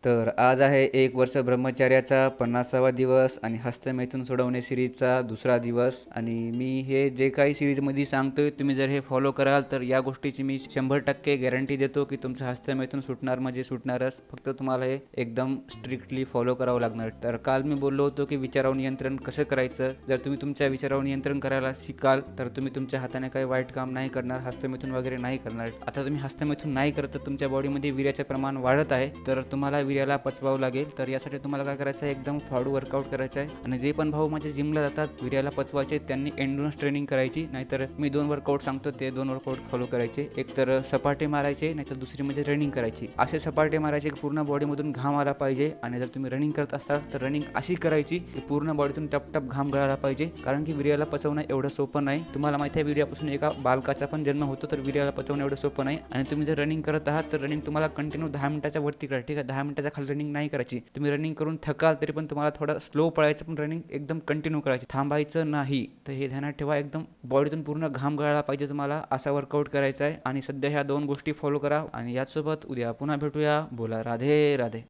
तर आज आहे 1 वर्ष ब्रह्मचर्याचा 50वा दिवस आणि हस्तमैथुन सोडवणे सिरीजचा दुसरा दिवस. आणि मी हे जे काही सिरीजमध्ये सांगतोय, तुम्ही जर हे फॉलो कराल तर या गोष्टीची मी 100% गॅरंटी देतो की तुमचं हस्तमैथुन सुटणार म्हणजे सुटणारच. फक्त तुम्हाला हे एकदम स्ट्रिक्टली फॉलो करावं लागणार. तर काल मी बोललो होतो की विचारावर नियंत्रण कसं करायचं. जर तुम्ही तुमच्या विचारावर नियंत्रण करायला शिकाल तर तुम्ही तुमच्या हाताने काही वाईट काम नाही करणार, हस्तमैथुन वगैरे नाही करणार. आता तुम्ही हस्तमैथुन नाही करत तर तुमच्या बॉडीमध्ये वीर्याचे प्रमाण वाढत आहे, तर तुम्हाला वीर्याला पचवावं लागेल. तर यासाठी तुम्हाला काय करायचं आहे, एकदम फाडू वर्कआउट करायचं आहे. आणि जे पण भाऊ माझ्या जिमला जातात वीर्याला पचवायचे, त्यांनी एंड्युरन्स ट्रेनिंग करायची. नाहीतर मी 2 वर्कआउट सांगतो, ते 2 वर्कआउट फॉलो करायचे. एक तर सपाटे मारायचे, नाहीतर दुसरी म्हणजे रनिंग करायची. असे सपाटे मारायचे की पूर्ण बॉडीमधून घाम आला पाहिजे. आणि जर तुम्ही रनिंग करत असाल तर रनिंग अशी करायची की पूर्ण बॉडीतून टपटप घाम गळायला पाहिजे. कारण की वीर्याला पचवणं एवढं सोपं नाही. तुम्हाला माहिती आहे वीर्यापासून एका बालकाचा पण जन्म होतो, तर वीर्याला पचवणं एवढं सोपं नाही. आणि तुम्ही जर रनिंग करत आहात तर रनिंग तुम्हाला कंटिन्यू 10 मिनिटाच्या वरती करा. ठीक आहे, 10 मिनिटाच्या खाली रनिंग नाही करायची. तुम्ही रनिंग करून थकाल तरी पण तुम्हाला थोडं स्लो पळायचं, पण रनिंग एकदम कंटिन्यू करायची, थांबायचं नाही. तर हे ध्यानात ठेवा, एकदम बॉडीतून पूर्ण घाम गळायला पाहिजे तुम्हाला, असा वर्कआउट करायचा आहे. आणि सध्या ह्या 2 गोष्टी फॉलो करा. आणि याचसोबत उद्या पुन्हा भेटूया. बोला राधे राधे.